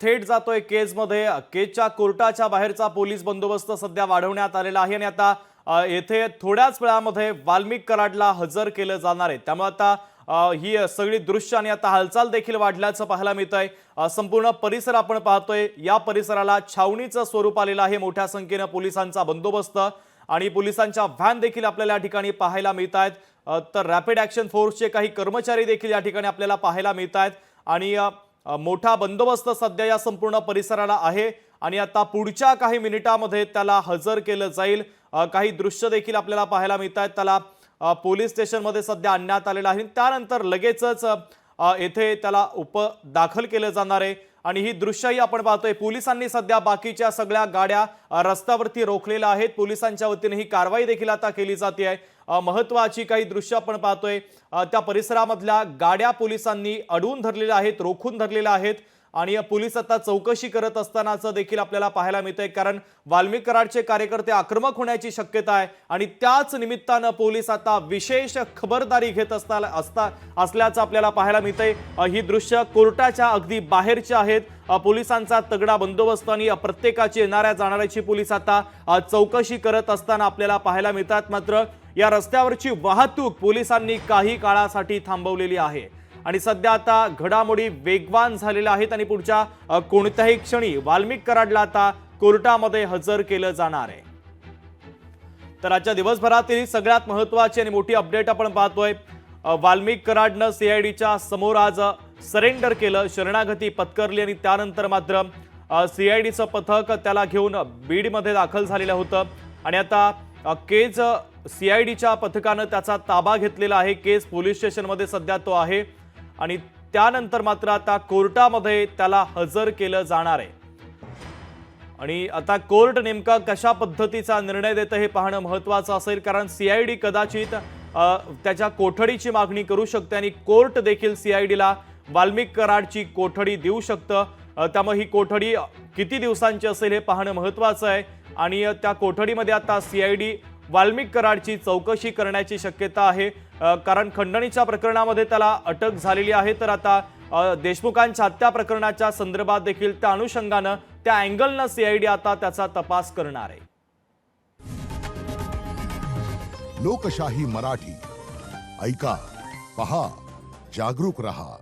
थेट जातोय केजमध्ये। केजच्या कोर्टाच्या बाहेरचा पोलीस बंदोबस्त सध्या वाढवण्यात आलेला आहे आणि आता येथे थोड्याच वेळामध्ये वाल्मिक कराडला हजर केलं जाणार आहे। त्यामुळे आता ही सगळी दृश्य आणि आता हालचाल देखील वाढल्याचं पाहायला मिळतंय। संपूर्ण परिसर आपण पाहतोय, या परिसराला छावणीचं स्वरूप आलेलं आहे। मोठ्या संख्येने पोलिसांचा बंदोबस्त आणि पोलिसांच्या व्हॅन देखील आपल्याला या ठिकाणी पाहायला मिळतात। तर रॅपिड ॲक्शन फोर्सचे काही कर्मचारी देखील या ठिकाणी आपल्याला पाहायला मिळतात आणि मोठा बंदोबस्त सध्या या संपूर्ण परिसराला आहे आणि आता पुढच्या काही मिनिटांमध्ये त्याला हजर केलं जाईल। काही दृश्य देखील आपल्याला पाहायला मिळतात। त्याला पोलीस स्टेशनमध्ये सध्या आणण्यात आलेलं आहे। त्यानंतर लगेचच येथे त्याला दाखल केलं जाणार आहे आणि ही दृश्यही आपण पाहतोय। पोलिसांनी सध्या बाकीच्या सगळ्या गाड्या रस्त्यावरती रोखलेल्या आहेत। पोलिसांच्या वतीने ही कारवाई देखील आता केली जाते आहे। महत्त्वाची काही दृश्य आपण पाहतोय, त्या परिसरामधल्या गाड्या पोलिसांनी अडवून धरलेल्या आहेत, रोखून धरलेल्या आहेत आणि पोलीस आता चौकशी करत असतानाचं देखील आपल्याला पाहायला मिळतंय। कारण वाल्मिक कराडचे कार्यकर्ते आक्रमक होण्याची शक्यता आहे आणि त्याच निमित्तानं पोलीस आता विशेष खबरदारी घेत असल्याचं आपल्याला पाहायला मिळतंय। ही दृश्य कोर्टाच्या अगदी बाहेरची आहेत। पोलिसांचा तगडा बंदोबस्त आणि प्रत्येकाची येणाऱ्या जाणाऱ्याची पोलीस आता चौकशी करत असताना आपल्याला पाहायला मिळतात। मात्र या रस्त्यावरची वाहतूक पोलिसांनी काही काळासाठी थांबवलेली आहे आणि सध्या आता घडामोडी वेगवान झालेल्या आहेत आणि पुढच्या कोणत्याही क्षणी वाल्मिक कराडला आता कोर्टामध्ये हजर केलं जाणार आहे। तर आजच्या दिवसभरातील सगळ्यात महत्त्वाची आणि मोठी अपडेट आपण पाहतोय। वाल्मिक कराडनं सीआयडीच्या समोर आज सरेंडर केलं, शरणागती पत्करली आणि त्यानंतर मात्र सीआयडीचं पथक त्याला घेऊन बीडमध्ये दाखल झालेलं होतं आणि आता केज सीआयडीच्या पथकानं त्याचा ताबा घेतलेला आहे। केज पोलीस स्टेशनमध्ये सध्या तो आहे आणि त्यानंतर मात्र आता कोर्टामध्ये त्याला हजर केलं जाणार आहे आणि आता कोर्ट नेमका कशा पद्धतीचा निर्णय देतं हे पाहणं महत्त्वाचं असेल। कारण सीआयडी कदाचित त्याच्या कोठडीची मागणी करू शकते आणि कोर्ट देखील सीआयडीला वाल्मिक कराडची कोठडी देऊ शकतं। त्यामुळे ही कोठडी किती दिवसांची असेल हे पाहणं महत्त्वाचं आहे आणि त्या कोठडीमध्ये आता सीआयडी वाल्मिक कराडची चौकशी करण्याची शक्यता आहे। कारण खंडणीच्या प्रकरणामध्ये त्याला अटक झालेली आहे। तर आता देशमुखांच्या हत्या प्रकरणाच्या संदर्भात देखील त्या अनुषंगानं त्या अँगलनं सीआयडी आता त्याचा तपास करणार आहे। लोकशाही मराठी ऐका, पहा, जागरूक रहा।